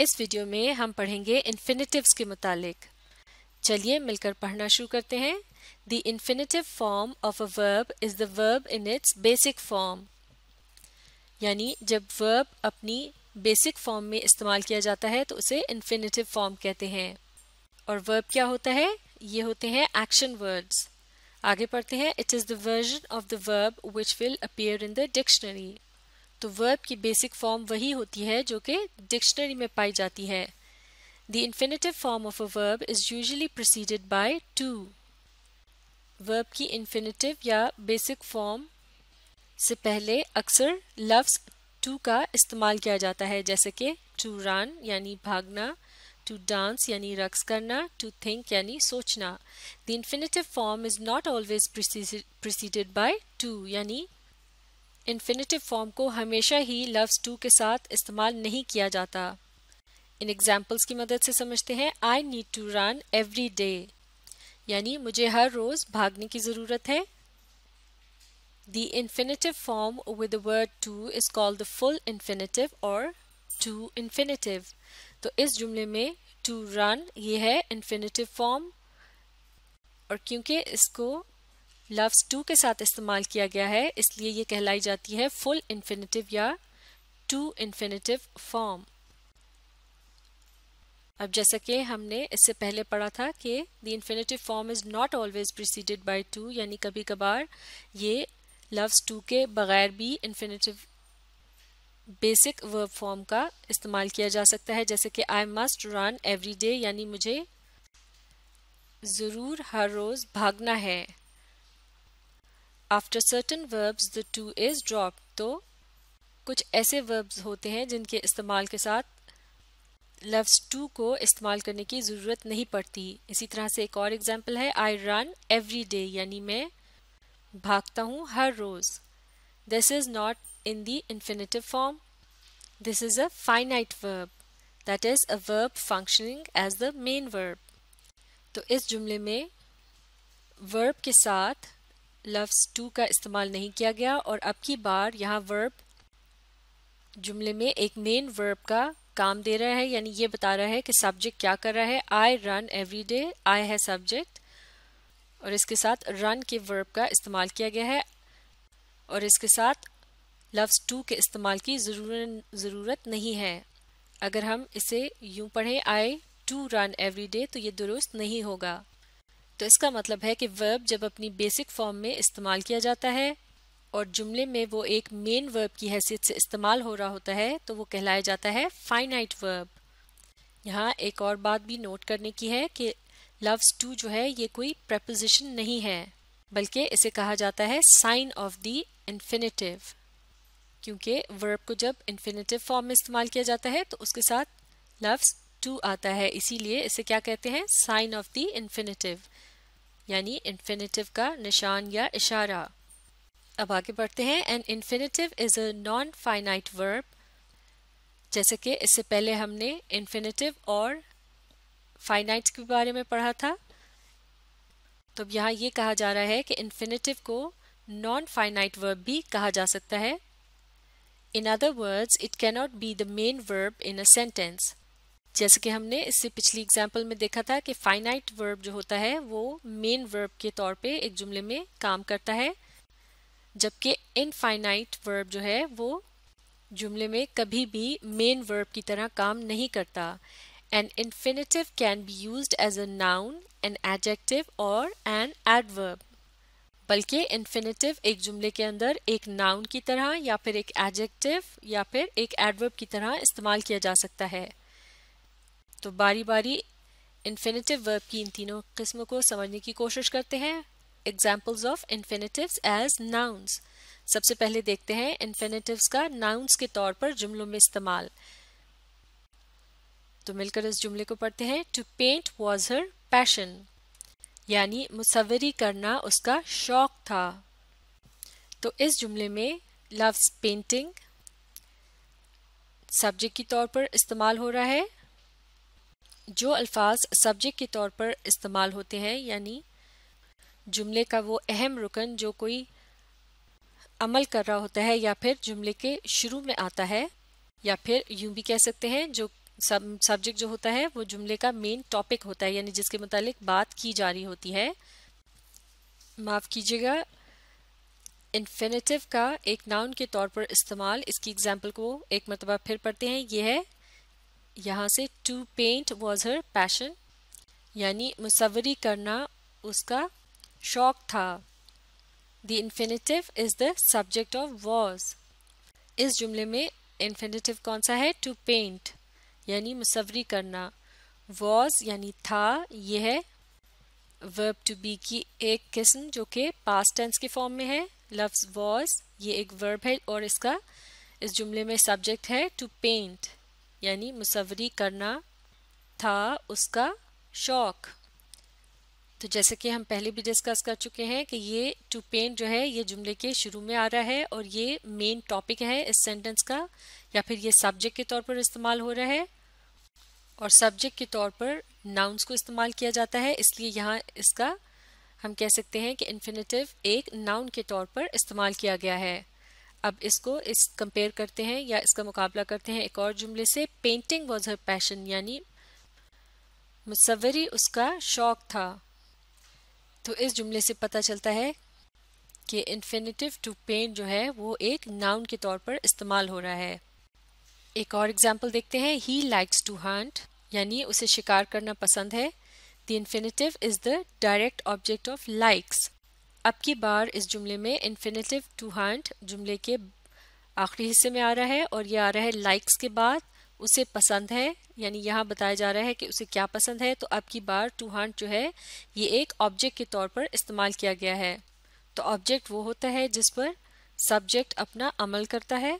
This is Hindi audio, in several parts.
इस वीडियो में हम पढ़ेंगे इन्फिनेटिव्स के मुतालिक। चलिए मिलकर पढ़ना शुरू करते हैं। The infinitive form of a verb is the verb in its basic form। यानी जब वर्ब अपनी बेसिक फॉर्म में इस्तेमाल किया जाता है तो उसे इन्फिनेटिव फॉर्म कहते हैं। और वर्ब क्या होता है? ये होते हैं एक्शन वर्ड्स। आगे पढ़ते हैं। It is the version of the verb which will appear in the dictionary. तो वर्ब की बेसिक फॉर्म वही होती है जो कि डिक्शनरी में पाई जाती है। The infinitive form of a verb is usually preceded by to। Verb की इन्फिनेटिव या बेसिक फॉर्म से पहले अक्सर लफ्ज to का इस्तेमाल किया जाता है, जैसे कि to run यानी भागना, to dance यानी रक्स करना, to think यानी सोचना। The infinitive form is not always preceded by to, यानी इन्फिनेटिव फॉर्म को हमेशा ही लफ्ज टू के साथ इस्तेमाल नहीं किया जाता। इन एग्जाम्पल्स की मदद से समझते हैं। I need to run every day, यानी मुझे हर रोज भागने की जरूरत है। The infinitive form with the word to is called the full infinitive और टू इन्फिनेटिव। तो इस जुमले में टू रन ये है इन्फिनेटिव फॉर्म, और क्योंकि इसको लफ्ज टू के साथ इस्तेमाल किया गया है इसलिए ये कहलाई जाती है फुल इन्फिनेटिव या टू इन्फिनेटिव फॉर्म। अब जैसा कि हमने इससे पहले पढ़ा था कि the infinitive form is not always preceded by two, यानी कभी कभार ये लफ्ज टू के बगैर भी इन्फिनेटिव बेसिक वर्ब फॉर्म का इस्तेमाल किया जा सकता है, जैसे कि I must run every day, यानी मुझे जरूर हर रोज भागना है। After certain verbs the to is dropped। तो कुछ ऐसे verbs होते हैं जिनके इस्तेमाल के साथ लफ्ज टू को इस्तेमाल करने की ज़रूरत नहीं पड़ती। इसी तरह से एक और एग्जाम्पल है आई रन एवरी डे, यानी मैं भागता हूँ हर रोज। This is not in the infinitive form, this is a finite verb, that is a verb functioning as the main verb. तो इस जुमले में वर्ब के साथ लफ्ज टू का इस्तेमाल नहीं किया गया, और अब की बार यहाँ वर्ब जुमले में एक मेन वर्ब का काम दे रहा है, यानी ये बता रहा है कि सब्जेक्ट क्या कर रहा है। आई रन एवरी डे, आई है सब्जेक्ट और इसके साथ रन के वर्ब का इस्तेमाल किया गया है, और इसके साथ लफ्ज टू के इस्तेमाल की ज़रूरत नहीं है। अगर हम इसे यूं पढ़ें आई टू रन एवरी डे तो ये दुरुस्त नहीं होगा। तो इसका मतलब है कि वर्ब जब अपनी बेसिक फॉर्म में इस्तेमाल किया जाता है और जुमले में वो एक मेन वर्ब की हैसियत से इस्तेमाल हो रहा होता है तो वो कहलाया जाता है फाइनाइट वर्ब। यहाँ एक और बात भी नोट करने की है कि लफ्ज टू जो है ये कोई प्रेपोजिशन नहीं है, बल्कि इसे कहा जाता है साइन ऑफ द इन्फिनेटिव, क्योंकि वर्ब को जब इन्फिनेटिव फॉर्म में इस्तेमाल किया जाता है तो उसके साथ लफ्ज टू आता है, इसीलिए इसे क्या कहते हैं? साइन ऑफ द इन्फिनेटिव, यानी इन्फिनेटिव का निशान या इशारा। अब आगे बढ़ते हैं। An infinitive is a non finite verb. जैसे कि इससे पहले हमने इन्फिनेटिव और फाइनाइट के बारे में पढ़ा था, तो अब यहाँ ये कहा जा रहा है कि इन्फिनेटिव को नॉन फाइनाइट वर्ब भी कहा जा सकता है। In other words it can not be the main verb in a sentence. जैसे कि हमने इससे पिछली एग्जाम्पल में देखा था कि फाइनाइट वर्ब जो होता है वो मेन वर्ब के तौर पे एक जुमले में काम करता है, जबकि इनफाइनाइट वर्ब जो है वो जुमले में कभी भी मेन वर्ब की तरह काम नहीं करता। An infinitive can be used as a noun, an adjective और एन एडवर्ब। बल्कि इन्फिनेटिव एक जुमले के अंदर एक नाउन की तरह या फिर एक एडजेक्टिव या फिर एक एडवर्ब की तरह इस्तेमाल किया जा सकता है। तो बारी बारी इन्फिनेटिव वर्ब की इन तीनों किस्मों को समझने की कोशिश करते हैं। Examples of infinitives as nouns. सबसे पहले देखते हैं इन्फिनेटिव्स का नाउन्स के तौर पर जुमलों में इस्तेमाल। तो मिलकर इस जुमले को पढ़ते हैं। To paint was her passion, यानी मुसव्वरी करना उसका शौक था। तो इस जुमले में लफ्ज पेंटिंग सब्जेक्ट के तौर पर इस्तेमाल हो रहा है। जो अल्फाज सब्जेक्ट के तौर पर इस्तेमाल होते हैं, यानी जुमले का वो अहम रुकन जो कोई अमल कर रहा होता है या फिर जुमले के शुरू में आता है, या फिर यूं भी कह सकते हैं जो सब्जेक्ट जो होता है वो जुमले का मेन टॉपिक होता है, यानी जिसके मुतालिक बात की जा रही होती है। माफ कीजिएगा, इन्फिनेटिव का एक नाउन के तौर पर इस्तेमाल, इसकी एग्जाम्पल को एक मरतबा फिर पढ़ते हैं। ये है यहाँ से, to paint was her passion, यानी मुसव्वरी करना उसका शौक था। The infinitive is the subject of was. इस जुमले में इन्फिनेटिव कौन सा है? टू पेंट यानी मुसव्वरी करना, वॉज यानी था। यह है वर्ब टू बी की एक किस्म जो कि पास्ट टेंस के फॉर्म में है। लफ्ज वॉज ये एक वर्ब है और इसका इस जुमले में सब्जेक्ट है टू पेंट यानी मुसव्वरी करना था उसका शौक। तो जैसे कि हम पहले भी डिस्कस कर चुके हैं कि ये टू पेंट जो है ये जुमले के शुरू में आ रहा है और ये मेन टॉपिक है इस सेंटेंस का, या फिर ये सब्जेक्ट के तौर पर इस्तेमाल हो रहा है और सब्जेक्ट के तौर पर नाउन्स को इस्तेमाल किया जाता है। इसलिए यहाँ इसका हम कह सकते हैं कि इन्फिनेटिव एक नाउन के तौर पर इस्तेमाल किया गया है। अब इसको कंपेयर करते हैं या इसका मुकाबला करते हैं एक और जुमले से। पेंटिंग वॉज हर पैशन यानी मुसव्वरी उसका शौक था। तो इस जुमले से पता चलता है कि इन्फिनेटिव टू पेंट जो है वो एक नाउन के तौर पर इस्तेमाल हो रहा है। एक और एग्जाम्पल देखते हैं। ही लाइक्स टू हंट यानी उसे शिकार करना पसंद है। The infinitive is the direct object of likes. अब की बार इस जुमले में इन्फिनेटिव टू हंट जुमले के आखिरी हिस्से में आ रहा है और ये आ रहा है लाइक्स के बाद। उसे पसंद है यानी यहाँ बताया जा रहा है कि उसे क्या पसंद है। तो अब की बार टू हंट जो है ये एक ऑब्जेक्ट के तौर पर इस्तेमाल किया गया है। तो ऑब्जेक्ट वो होता है जिस पर सब्जेक्ट अपना अमल करता है।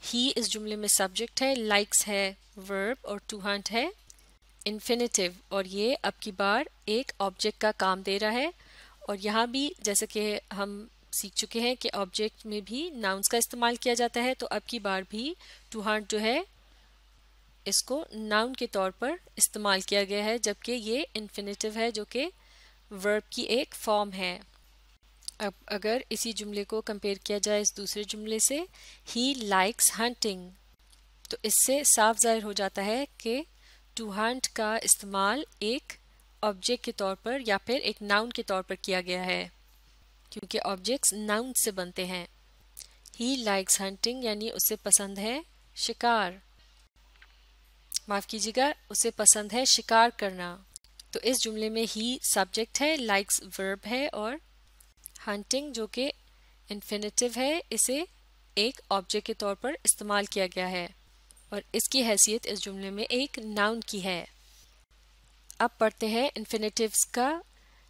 ही इस जुमले में सब्जेक्ट है, लाइक्स है वर्ब और टू हंट है इन्फिनेटिव, और ये अब की बार एक ऑब्जेक्ट का काम दे रहा है। और यहाँ भी जैसे कि हम सीख चुके हैं कि ऑब्जेक्ट में भी नाउन्स का इस्तेमाल किया जाता है, तो अब की बार भी टू हंट जो है इसको नाउन के तौर पर इस्तेमाल किया गया है, जबकि ये इन्फिनेटिव है जो कि वर्ब की एक फॉर्म है। अब अगर इसी जुमले को कंपेयर किया जाए इस दूसरे जुमले से, ही लाइक्स हंटिंग, तो इससे साफ जाहिर हो जाता है कि टू हंट का इस्तेमाल एक ऑब्जेक्ट के तौर पर या फिर एक नाउन के तौर पर किया गया है, क्योंकि ऑब्जेक्ट्स नाउन से बनते हैं। ही लाइक्स हंटिंग यानी उसे पसंद है शिकार, माफ कीजिएगा उसे पसंद है शिकार करना। तो इस जुमले में ही सब्जेक्ट है, लाइक्स वर्ब है और हंटिंग जो कि इन्फिनेटिव है इसे एक ऑब्जेक्ट के तौर पर इस्तेमाल किया गया है और इसकी हैसियत इस जुमले में एक नाउन की है। अब पढ़ते हैं इन्फिनेटिव्स का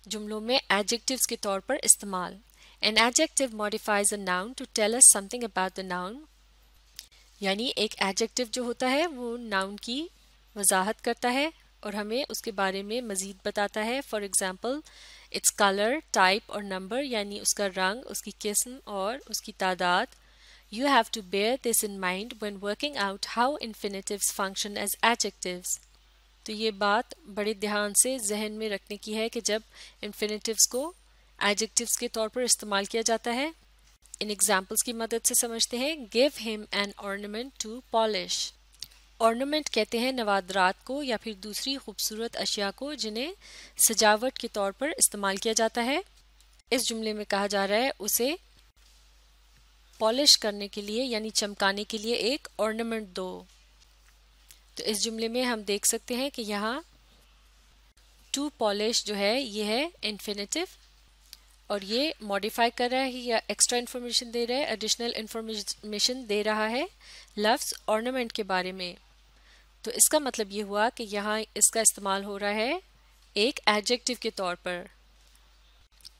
जुमलों में एडजेक्टिव्स के तौर पर इस्तेमाल। An adjective modifies a noun to tell us something about the noun, यानी एक एडजेक्टिव जो होता है वो नाउन की वजाहत करता है और हमें उसके बारे में मजीद बताता है। For example its colour, type और नंबर, यानी उसका रंग, उसकी किस्म और उसकी तादाद। You have to bear this in mind when working out how infinitives function as adjectives. तो ये बात बड़े ध्यान से जहन में रखने की है कि जब इन्फिनेटिव्स को एडजेक्टिव्स के तौर पर इस्तेमाल किया जाता है। इन एग्जाम्पल्स की मदद से समझते हैं। Give him an ornament to polish. Ornament कहते हैं नवादरात को या फिर दूसरी खूबसूरत अशिया को जिन्हें सजावट के तौर पर इस्तेमाल किया जाता है। इस जुमले में कहा जा रहा है उसे पॉलिश करने के लिए यानी चमकाने के लिए एक ऑर्नामेंट दो। तो इस जुमले में हम देख सकते हैं कि यहाँ टू पॉलिश जो है ये है इन्फिनेटिव और ये मॉडिफाई कर रहा है या एक्स्ट्रा इन्फॉर्मेशन दे रहा है, एडिशनल इन्फॉर्मेशन दे रहा है लफ्ज ऑर्नामेंट के बारे में। तो इसका मतलब ये हुआ कि यहाँ इसका इस्तेमाल हो रहा है एक एडजेक्टिव के तौर पर।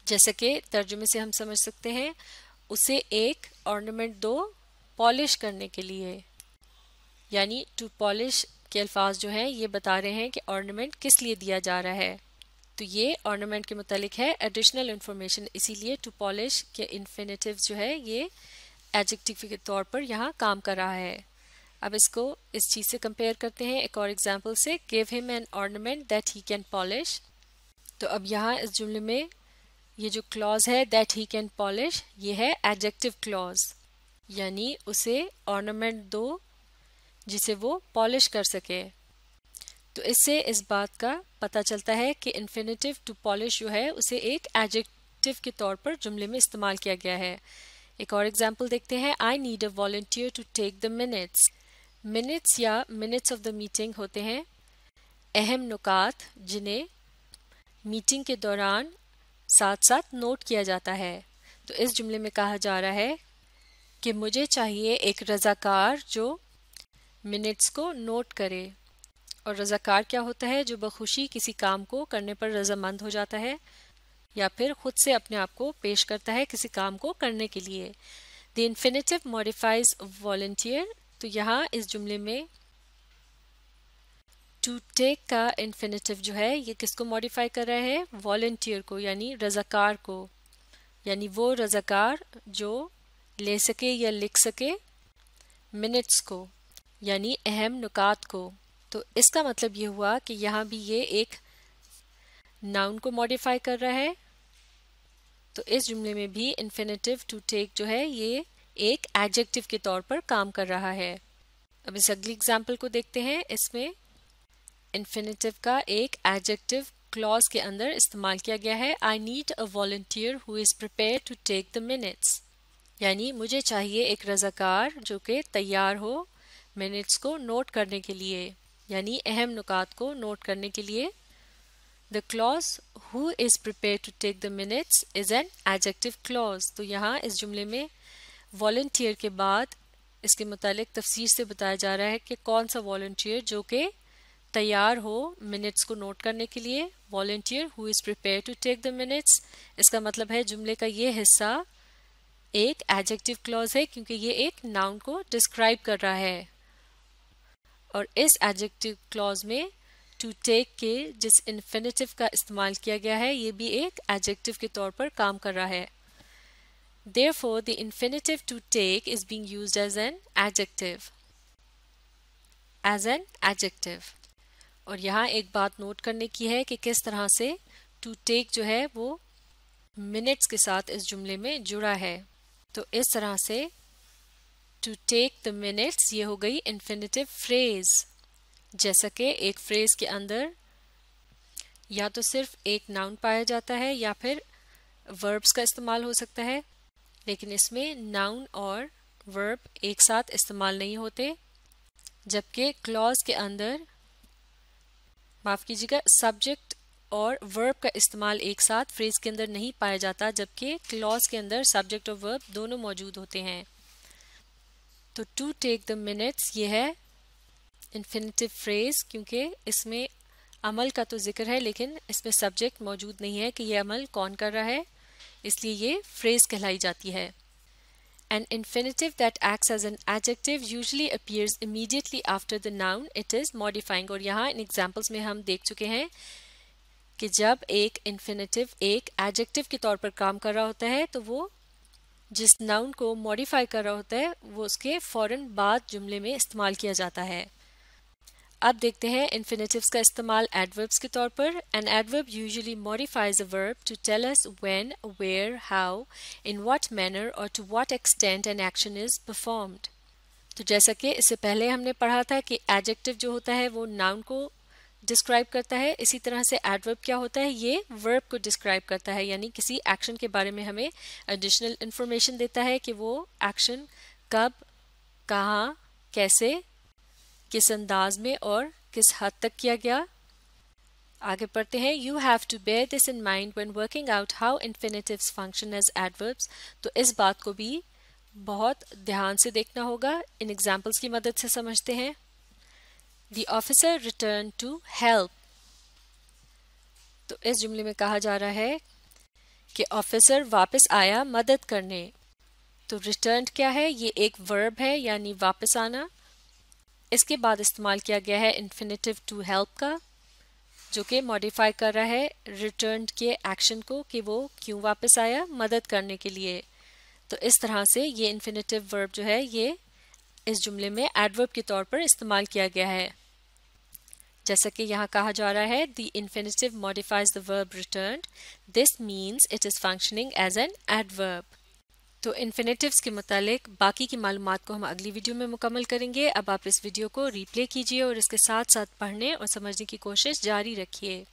जैसे कि तर्जुमे से हम समझ सकते हैं उसे एक ऑर्नामेंट दो पॉलिश करने के लिए, यानी टू पॉलिश के अल्फाज जो हैं ये बता रहे हैं कि ऑर्नामेंट किस लिए दिया जा रहा है। तो ये ऑर्नामेंट के मुतालिक है एडिशनल इन्फॉर्मेशन, इसीलिए टू पॉलिश के इन्फिनेटिव जो है ये एडजेक्टिव के तौर पर यहाँ काम कर रहा है। अब इसको इस चीज़ से कंपेयर करते हैं एक और एग्जाम्पल से। Give him an ornament that he can polish. तो अब यहाँ इस जुमले में ये जो क्लॉज है दैट ही कैन पॉलिश ये है एडजेक्टिव क्लॉज, यानी उसे ऑर्नामेंट दो जिसे वो पॉलिश कर सके। तो इससे इस बात का पता चलता है कि इन्फिनेटिव टू पॉलिश जो है उसे एक एडजेक्टिव के तौर पर जुमले में इस्तेमाल किया गया है। एक और एग्जाम्पल देखते हैं। I need a volunteer to take the minutes. Minutes या मिनट्स ऑफ द मीटिंग होते हैं अहम नुकात जिन्हें मीटिंग के दौरान साथ साथ नोट किया जाता है। तो इस जुमले में कहा जा रहा है कि मुझे चाहिए एक रज़ाकार जो मिनट्स को नोट करे। और रज़ाकार क्या होता है? जो बखुशी किसी काम को करने पर रज़ामंद हो जाता है या फिर खुद से अपने आप को पेश करता है किसी काम को करने के लिए। The infinitive modifies volunteer. तो यहाँ इस जुमले में टू टेक का इन्फिनेटिव जो है ये किसको मॉडिफाई कर रहा है? वॉलंटियर को, यानी रज़ाकार को, यानी वो रज़ाकार जो ले सके या लिख सके मिनट्स को, यानी अहम नुकात को। तो इसका मतलब ये हुआ कि यहाँ भी ये एक नाउन को मॉडिफाई कर रहा है। तो इस जुमले में भी इन्फिनेटिव टू टेक जो है ये एक एडजेक्टिव के तौर पर काम कर रहा है। अब इस अगली एग्जाम्पल को देखते हैं। इसमें इन्फिनेटिव का एक एडजेक्टिव क्लॉज के अंदर इस्तेमाल किया गया है। I need a volunteer who is prepare to take the minutes, यानी मुझे चाहिए एक रज़ाकार जो कि तैयार हो मिनट्स को नोट करने के लिए, यानी अहम नुकात को नोट करने के लिए। The clause who is prepare to take the minutes is an adjective clause. तो यहाँ इस जुमले में वॉलंटियर के बाद इसके मुतालिक तफसीर से बताया जा रहा है कि कौन सा वॉलंटियर जो कि तैयार हो मिनट्स को नोट करने के लिए। Volunteer who is prepare to take the minutes, इसका मतलब है जुमले का ये हिस्सा एक एडजेक्टिव क्लॉज है क्योंकि ये एक नाउन को डिस्क्राइब कर रहा है। और इस एडजेक्टिव क्लॉज में टू टेक के जिस इन्फिनेटिव का इस्तेमाल किया गया है ये भी एक एडजेक्टिव के तौर पर काम कर रहा है। Therefore, the infinitive to take is being used as an adjective. और यहाँ एक बात नोट करने की है कि किस तरह से to take जो है वो minutes के साथ इस जुमले में जुड़ा है। तो इस तरह से to take the minutes ये हो गई infinitive phrase। जैसा कि एक फ्रेज के अंदर या तो सिर्फ एक नाउन पाया जाता है या फिर वर्ब्स का इस्तेमाल हो सकता है, लेकिन इसमें नाउन और वर्ब एक साथ इस्तेमाल नहीं होते। जबकि क्लॉज के अंदर, माफ कीजिएगा, सब्जेक्ट और वर्ब का इस्तेमाल एक साथ फ्रेज के अंदर नहीं पाया जाता, जबकि क्लॉज के अंदर सब्जेक्ट और वर्ब दोनों मौजूद होते हैं। तो टू टेक द मिनट्स ये है इन्फिनेटिव फ्रेज, क्योंकि इसमें अमल का तो जिक्र है लेकिन इसमें सब्जेक्ट मौजूद नहीं है कि ये अमल कौन कर रहा है, इसलिए ये फ्रेज कहलाई जाती है। An infinitive that acts as an adjective usually appears immediately after the noun it is modifying। और यहाँ इन एग्जाम्पल्स में हम देख चुके हैं कि जब एक इन्फिनेटिव एक एडजेक्टिव के तौर पर काम कर रहा होता है तो वो जिस नाउन को मॉडिफाई कर रहा होता है वो उसके फौरन बाद जुमले में इस्तेमाल किया जाता है। अब देखते हैं इन्फिनेटिव्स का इस्तेमाल एडवर्ब्स के तौर पर। An adverb usually modifies a verb to tell us when, where, how, in what manner और to what extent an action is performed. तो जैसा कि इससे पहले हमने पढ़ा था कि एडजेक्टिव जो होता है वो नाउन को डिस्क्राइब करता है, इसी तरह से एडवर्ब क्या होता है, ये वर्ब को डिस्क्राइब करता है, यानी किसी एक्शन के बारे में हमें एडिशनल इंफॉर्मेशन देता है कि वो एक्शन कब, कहाँ, कैसे, किस अंदाज में और किस हद तक किया गया। आगे पढ़ते हैं। You have to bear this in mind when working out how infinitives function as adverbs. तो इस बात को भी बहुत ध्यान से देखना होगा। इन एग्जाम्पल्स की मदद से समझते हैं। The officer return to help. तो इस जुमले में कहा जा रहा है कि ऑफिसर वापस आया मदद करने। तो रिटर्न क्या है? ये एक वर्ब है, यानी वापस आना। इसके बाद इस्तेमाल किया गया है इन्फिनेटिव टू हेल्प का, जो कि मॉडिफाई कर रहा है रिटर्न के एक्शन को कि वो क्यों वापस आया, मदद करने के लिए। तो इस तरह से ये इन्फिनेटिव वर्ब जो है ये इस जुमले में एडवर्ब के तौर पर इस्तेमाल किया गया है। जैसा कि यहाँ कहा जा रहा है, the infinitive modifies the verb returned, this means it is functioning as an adverb. तो इन्फिनेटिव्स के मुतालिक बाकी की मालूमात को हम अगली वीडियो में मुकम्मल करेंगे। अब आप इस वीडियो को रीप्ले कीजिए और इसके साथ साथ पढ़ने और समझने की कोशिश जारी रखिए।